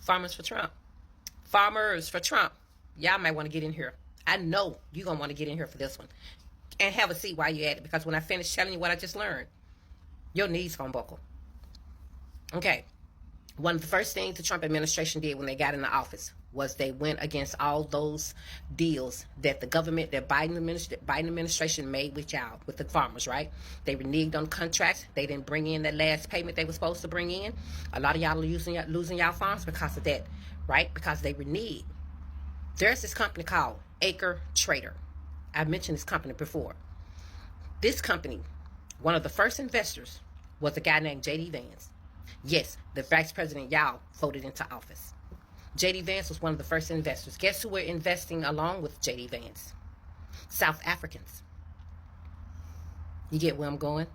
Farmers for Trump. Farmers for Trump. Y'all might want to get in here. I know you're going to want to get in here for this one. And have a seat while you're at it. Because when I finish telling you what I just learned, your knees going to buckle. Okay. One of the first things the Trump administration did when they got in the office was they went against all those deals that the government, that Biden administration made with y'all, with the farmers, right? They reneged on contracts. They didn't bring in that last payment they were supposed to bring in. A lot of y'all are losing y'all farms because of that, right? Because they reneged. There's this company called Acre Trader. I've mentioned this company before. This company, one of the first investors was a guy named J.D. Vance. Yes, the vice president y'all voted into office. J.D. Vance was one of the first investors. Guess who were investing along with J.D. Vance? South Africans. You get where I'm going?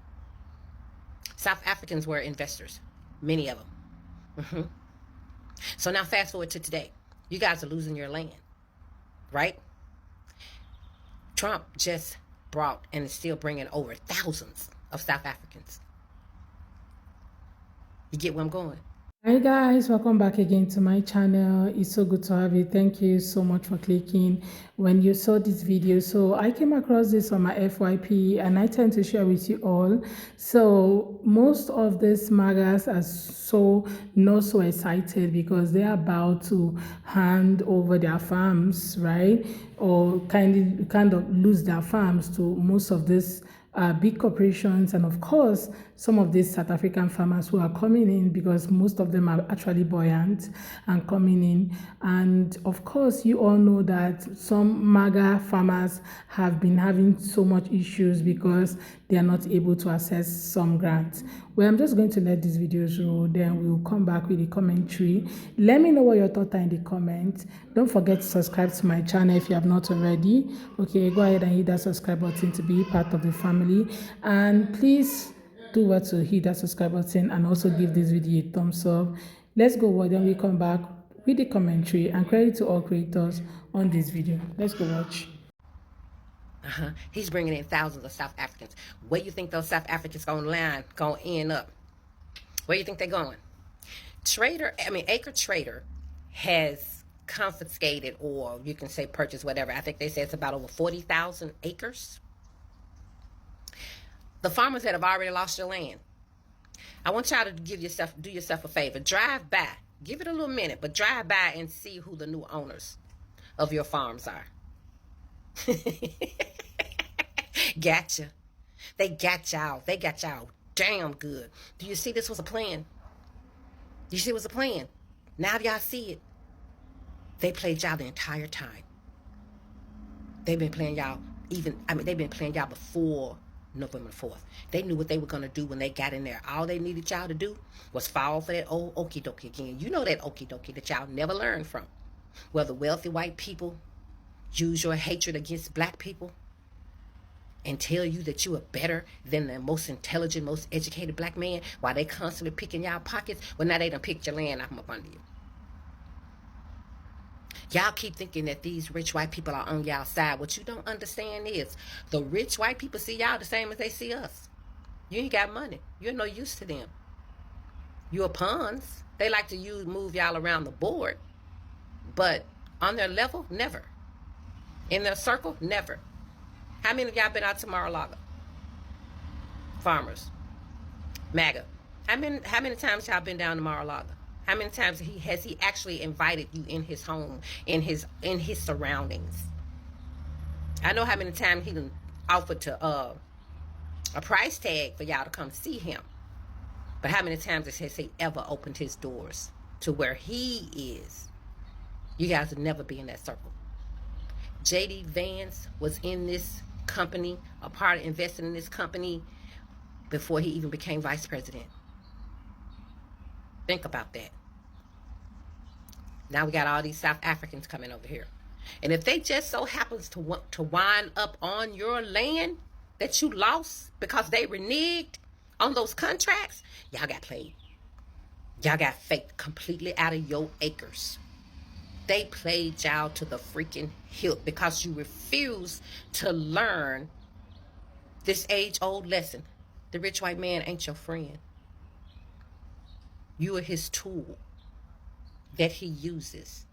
South Africans were investors. Many of them. So now fast forward to today. You guys are losing your land. Right? Trump just brought and is still bringing over thousands of South Africans. You get where I'm going? Hi guys, welcome back again to my channel. It's so good to have you. Thank you so much for clicking when you saw this video. So I came across this on my FYP and I tend to share with you all. So most of these magas are not so excited because they're about to hand over their farms, right? Or kind of lose their farms to most of these big corporations, and of course some of these South African farmers who are coming in, because most of them are actually buoyant and coming in. And of course you all know that some MAGA farmers have been having so much issues because they are not able to access some grants. Well, I'm just going to let these videos roll, then we'll come back with the commentary. Let me know what your thoughts are in the comments. Don't forget to subscribe to my channel if you have not already. Okay, go ahead and hit that subscribe button to be part of the family, and please do what to hit that subscribe button and also give this video a thumbs up. Let's go watch, then we come back with the commentary, and credit to all creators on this video. Let's go watch. He's bringing in thousands of South Africans. Where you think those South Africans gonna end up? Where you think they're going? Acre Trader has confiscated, or you can say purchased, whatever. I think they say it's about over 40,000 acres. The farmers that have already lost their land. I want y'all to do yourself a favor. Drive by. Give it a little minute, but drive by and see who the new owners of your farms are. Gotcha. They got y'all. They got y'all damn good. Do you see this was a plan? You see it was a plan. Now y'all see it. They played y'all the entire time. They've been playing y'all they've been playing y'all before November 4th. They knew what they were going to do when they got in there. All they needed y'all to do was fall for that old okie dokie again. You know that okie dokie that y'all never learned from. Where the wealthy white people use your hatred against black people and tell you that you are better than the most intelligent, most educated black man, while they constantly picking y'all pockets. Well, now they done picked your land from up under you. Y'all keep thinking that these rich white people are on y'all side. What you don't understand is the rich white people see y'all the same as they see us. You ain't got money. You're no use to them. You're pawns. They like to move y'all around the board. But on their level, never. In their circle, never. How many of y'all been out to Mar-a-Lago? Farmers. MAGA. How many times y'all been down to Mar-a-Lago? How many times has he actually invited you in his home, in his surroundings? I know how many times he done offered to a price tag for y'all to come see him. But how many times has he ever opened his doors to where he is? You guys would never be in that circle. J.D. Vance was in this company, invested in this company before he even became vice president. Think about that. Now we got all these South Africans coming over here. And if they just so happens to want to wind up on your land that you lost because they reneged on those contracts, y'all got played. Y'all got faked completely out of your acres. They played y'all to the freaking hilt because you refuse to learn this age-old lesson. The rich white man ain't your friend. You are his tool. that he uses.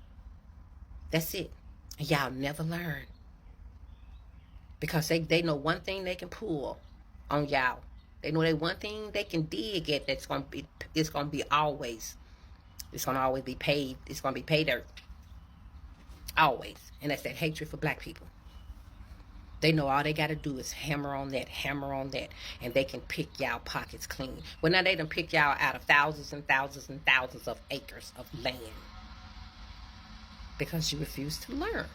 That's it. And y'all never learn. Because they know one thing they can pull on y'all. They know that one thing they can dig at that's gonna be always. It's gonna always be paid. It's gonna be paid dirt. Always. And that's that hatred for black people. They know all they gotta do is hammer on that, and they can pick y'all pockets clean. Well, now they done pick y'all out of thousands and thousands and thousands of acres of land. Because you refuse to learn.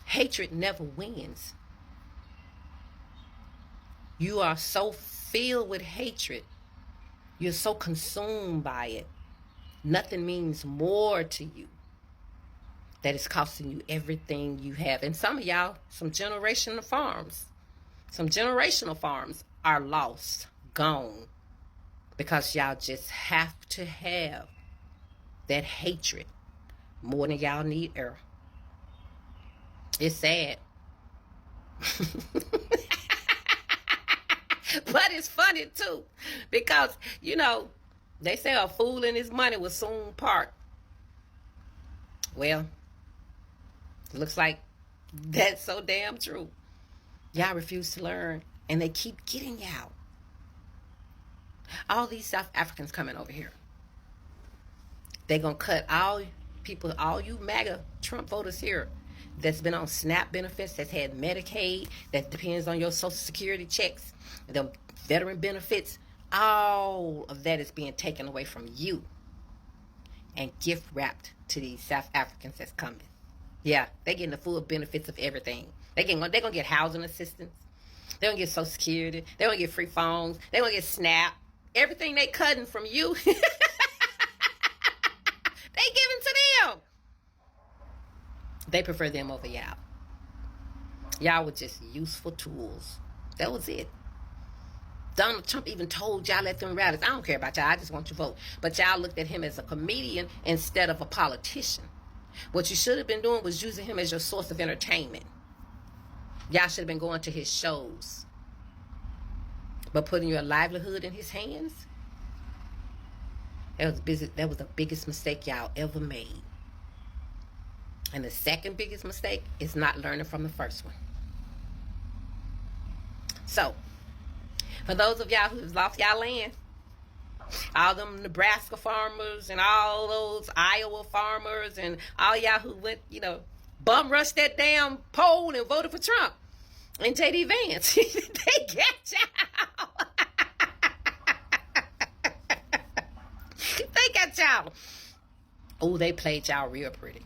Hatred never wins. You are so filled with hatred. You're so consumed by it. Nothing means more to you. That is costing you everything you have. And some of y'all, some generational farms are lost, gone. Because y'all just have to have that hatred more than y'all need air. It's sad. But it's funny too. Because, you know, they say a fool and his money will soon part. Well, looks like that's so damn true. Y'all refuse to learn. And they keep getting y'all. All these South Africans coming over here. They gonna cut all people, all you MAGA Trump voters here that's been on SNAP benefits, that's had Medicaid, that depends on your Social Security checks, the veteran benefits. All of that is being taken away from you and gift wrapped to these South Africans that's coming. Yeah, they're getting the full benefits of everything. They're gonna get housing assistance. They're gonna get Social Security. They're gonna get free phones. They're gonna get SNAP. Everything they cutting from you, they giving to them. They prefer them over y'all. Y'all were just useful tools. That was it. Donald Trump even told y'all at them rallies, I don't care about y'all, I just want your vote. But y'all looked at him as a comedian instead of a politician. What you should have been doing was using him as your source of entertainment. Y'all should have been going to his shows. But putting your livelihood in his hands, that was the biggest mistake y'all ever made. And the second biggest mistake is not learning from the first one. So, for those of y'all who've lost y'all land, all them Nebraska farmers and all those Iowa farmers and all y'all who went, bum rushed that damn poll and voted for Trump and J.D. Vance, they got y'all. They got y'all. Oh, they played y'all real pretty.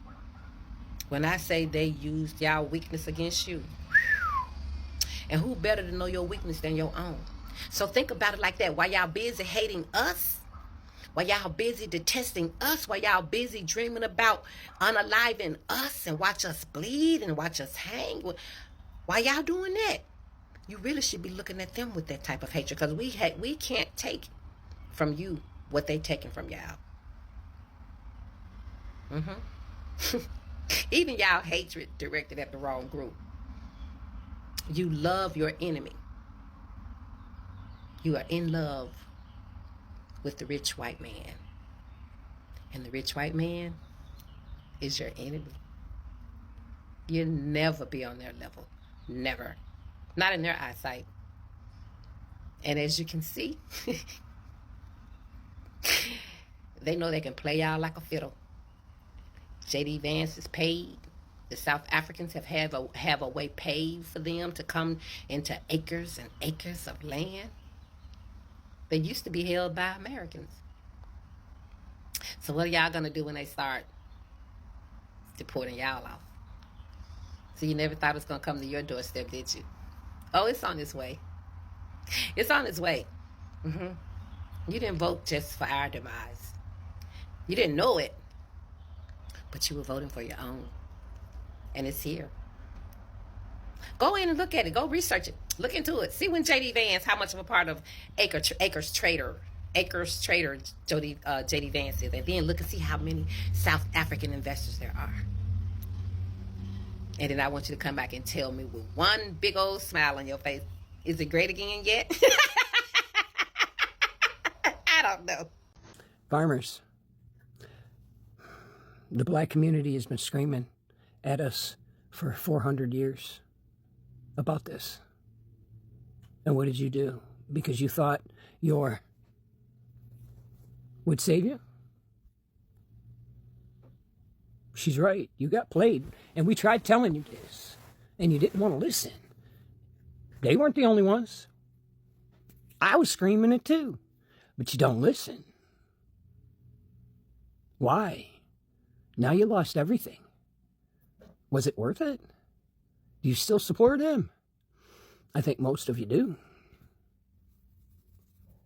When I say they used y'all weakness against you, and who better to know your weakness than your own? So think about it like that. While y'all busy hating us, while y'all busy detesting us, while y'all busy dreaming about unaliving us and watch us bleed and watch us hang, while y'all doing that, you really should be looking at them with that type of hatred, because we can't take from you what they taking from y'all. Even y'all hatred directed at the wrong group. You love your enemy. You are in love with the rich white man. And the rich white man is your enemy. You'll never be on their level. Never. Not in their eyesight. And as you can see, they know they can play y'all like a fiddle. J.D. Vance is paid. The South Africans have a way paved for them to come into acres and acres of land. They used to be held by Americans. So what are y'all going to do when they start deporting y'all off? So you never thought it was going to come to your doorstep, did you? Oh, it's on its way. It's on its way. You didn't vote just for our demise. You didn't know it. But you were voting for your own. And it's here. Go in and look at it. Go research it. Look into it. See when J.D. Vance, how much of a part of Acres Trader J.D. Vance is. And then look and see how many South African investors there are. And then I want you to come back and tell me with one big old smile on your face, is it great again yet? I don't know. Farmers, the black community has been screaming at us for 400 years about this. And what did you do? Because you thought your would save you? She's right. You got played. And we tried telling you this. And you didn't want to listen. They weren't the only ones. I was screaming it too. But you don't listen. Why? Now you lost everything. Was it worth it? Do you still support him? I think most of you do.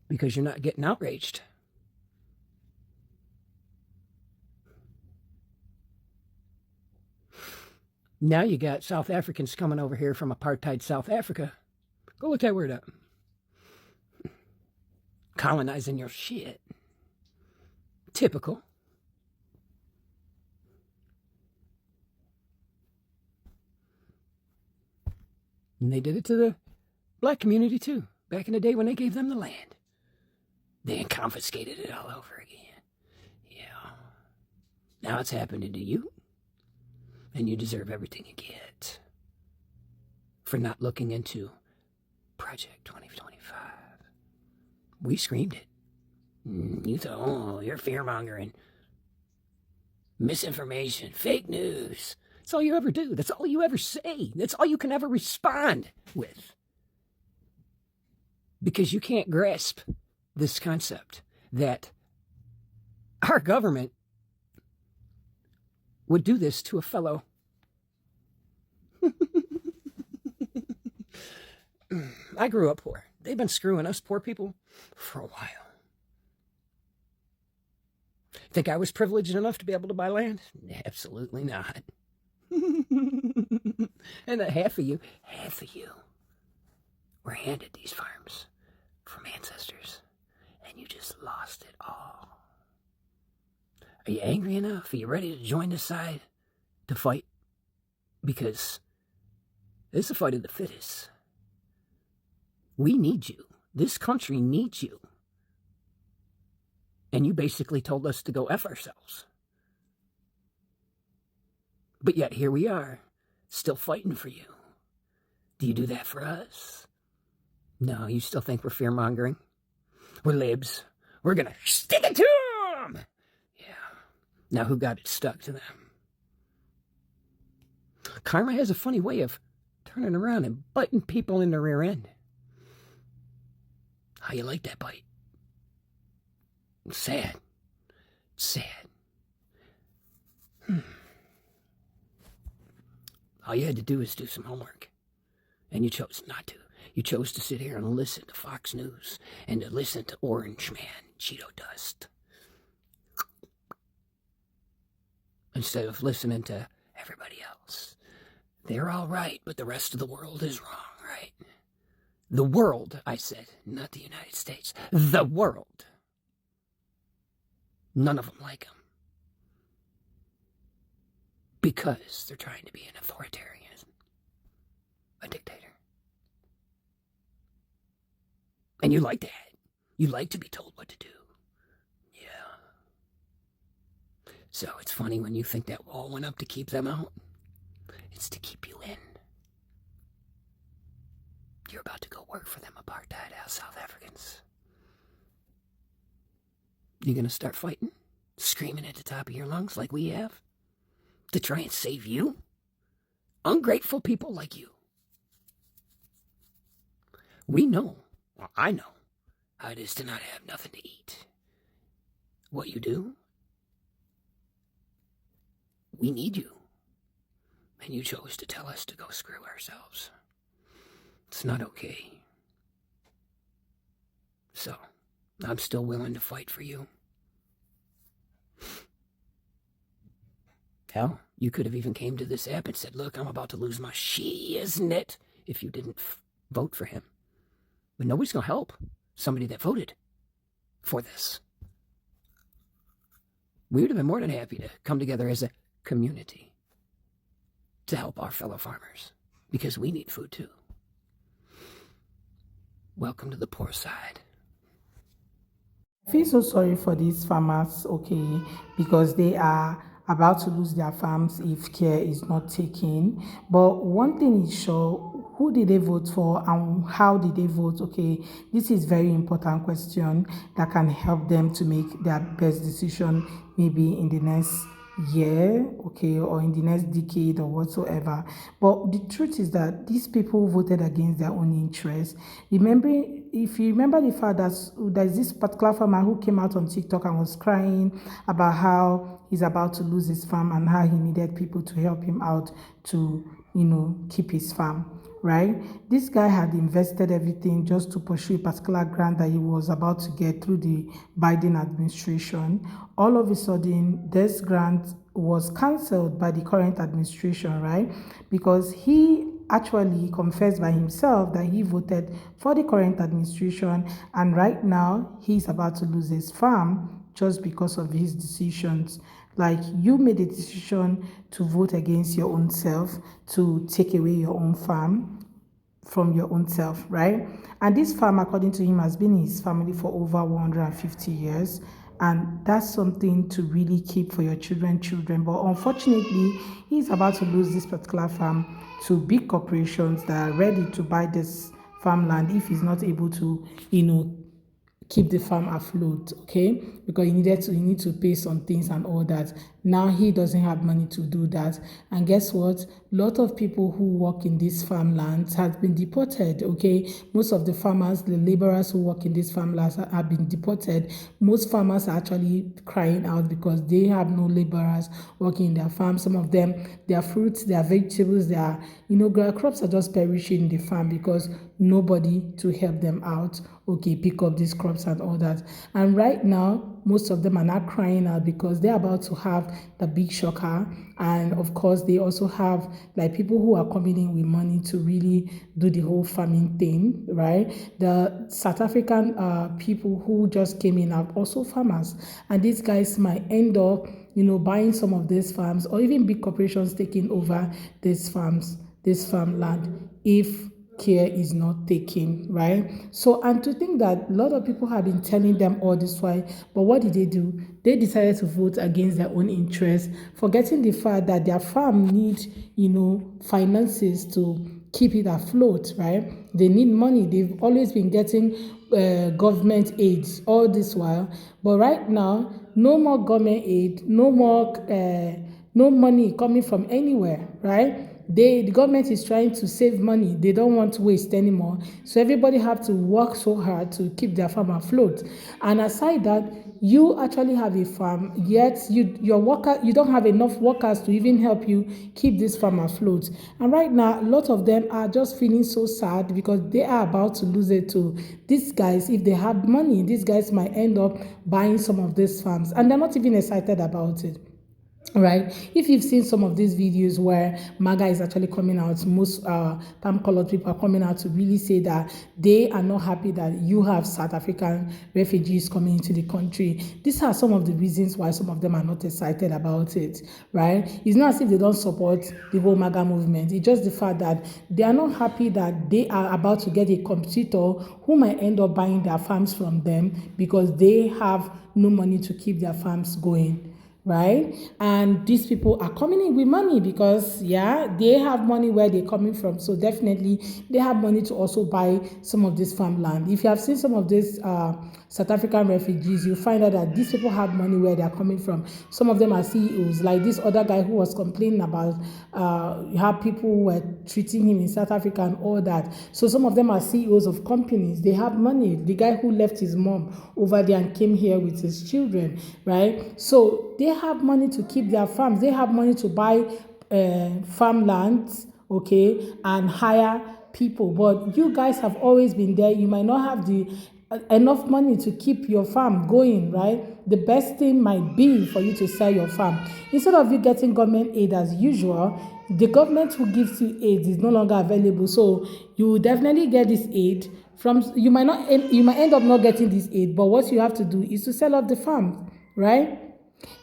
Because you're not getting outraged. Now you got South Africans coming over here from apartheid South Africa. Go look that word up. Colonizing your shit. Typical. And they did it to the black community too, back in the day when they gave them the land. They confiscated it all over again. Yeah. Now it's happening to you. And you deserve everything you get for not looking into Project 2025. We screamed it. You thought, oh, you're fear-mongering. Misinformation, fake news. That's all you ever do. That's all you ever say. That's all you can ever respond with. Because you can't grasp this concept that our government would do this to a fellow. I grew up poor. They've been screwing us poor people for a while. Think I was privileged enough to be able to buy land? Absolutely not. And half of you were handed these farms from ancestors, and you just lost it all. Are you angry enough? Are you ready to join the side to fight? Because this is a fight of the fittest. We need you. This country needs you. And you basically told us to go F ourselves. But yet here we are, still fighting for you. Do you do that for us? No, you still think we're fear-mongering? We're libs. We're going to stick it to them! Yeah. Now who got it stuck to them? Karma has a funny way of turning around and biting people in the rear end. How you like that bite? Sad. Sad. All you had to do is do some homework. And you chose not to. You chose to sit here and listen to Fox News and to listen to Orange Man, Cheeto Dust. Instead of listening to everybody else. They're all right, but the rest of the world is wrong, right? The world, I said, not the United States. The world. None of them like him. Because they're trying to be an authoritarian, a dictator. And you like that. You like to be told what to do. Yeah. So it's funny when you think that wall went up to keep them out. It's to keep you in. You're about to go work for them apartheid South Africans. You gonna start fighting? Screaming at the top of your lungs like we have? To try and save you? Ungrateful people like you. We know, well, I know, how it is to not have nothing to eat. What you do? We need you. And you chose to tell us to go screw ourselves. It's not okay. So, I'm still willing to fight for you. Hell, you could have even came to this app and said, look, I'm about to lose my shiznit if you didn't vote for him. But nobody's going to help somebody that voted for this. We would have been more than happy to come together as a community to help our fellow farmers because we need food too. Welcome to the poor side. Feel so sorry for these farmers, okay, because they are about to lose their farms if care is not taken. But one thing is sure, who did they vote for and how did they vote? Okay, this is very important question that can help them to make their best decision maybe in the next year, okay, or in the next decade or whatsoever. But the truth is that these people voted against their own interests. Remember, if you remember the fact that there's this particular farmer who came out on TikTok and was crying about how he's about to lose his farm and how he needed people to help him out to, keep his farm. Right? This guy had invested everything just to pursue a particular grant that he was about to get through the Biden administration. All of a sudden, this grant was cancelled by the current administration, right? Because he actually confessed by himself that he voted for the current administration, and right now he's about to lose his farm just because of his decisions. Like, you made a decision to vote against your own self, to take away your own farm from your own self, right? And this farm, according to him, has been in his family for over 150 years. And that's something to really keep for your children. But unfortunately, he's about to lose this particular farm to big corporations that are ready to buy this farmland if he's not able to, keep the farm afloat, okay? Because you need to pay some things and all that. Now he doesn't have money to do that. And guess what? A lot of people who work in these farmlands have been deported, okay? Most of the farmers, the laborers who work in these farmlands have been deported. Most farmers are actually crying out because they have no laborers working in their farm. Some of them, their fruits, their vegetables, their crops are just perishing in the farm because nobody to help them out, okay, pick up these crops and all that. And right now, most of them are not crying out because they're about to have the big shocker. And of course, they also have like people who are coming in with money to really do the whole farming thing, right? The South African people who just came in are also farmers. And these guys might end up, buying some of these farms, or even big corporations taking over these farms, this farmland, if care is not taken, right? So, and to think that a lot of people have been telling them all this while, but what did they do? They decided to vote against their own interests, forgetting the fact that their farm needs, finances to keep it afloat, right? They need money. They've always been getting government aid all this while, but right now, no more government aid, no money coming from anywhere, right? The government is trying to save money. They don't want to waste anymore. So everybody have to work so hard to keep their farm afloat. And aside that, you actually have a farm, yet you don't have enough workers to even help you keep this farm afloat. And right now, a lot of them are just feeling so sad because they are about to lose it to these guys. If they have money, these guys might end up buying some of these farms, and they're not even excited about it. Right, if you've seen some of these videos where MAGA is actually coming out, most palm colored people are coming out to really say that they are not happy that you have South African refugees coming into the country. These are some of the reasons why some of them are not excited about it, right? It's not as if they don't support the whole MAGA movement. It's just the fact that they are not happy that they are about to get a competitor who might end up buying their farms from them because they have no money to keep their farms going. Right? And these people are coming in with money because, they have money where they're coming from. So definitely they have money to also buy some of this farmland. If you have seen some of these South African refugees, you find out that these people have money where they're coming from. Some of them are CEOs, like this other guy who was complaining about how people were treating him in South Africa and all that. So some of them are CEOs of companies. They have money. The guy who left his mom over there and came here with his children, right? So they have money to keep their farms. They have money to buy farmlands, okay, and hire people. But you guys have always been there. You might not have the enough money to keep your farm going, right? The best thing might be for you to sell your farm. Instead of you getting government aid as usual, the government who gives you aid is no longer available. So you will definitely get this aid from, you might end up not getting this aid, but what you have to do is to sell off the farm, right?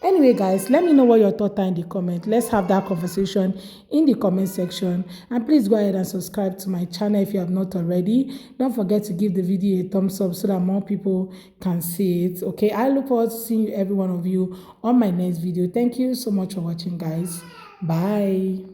Anyway, guys, let me know what your thoughts are in the comment. Let's have that conversation in the comment section. And please go ahead and subscribe to my channel if you have not already. Don't forget to give the video a thumbs up so that more people can see it. Okay, I look forward to seeing every one of you on my next video. Thank you so much for watching, guys. Bye.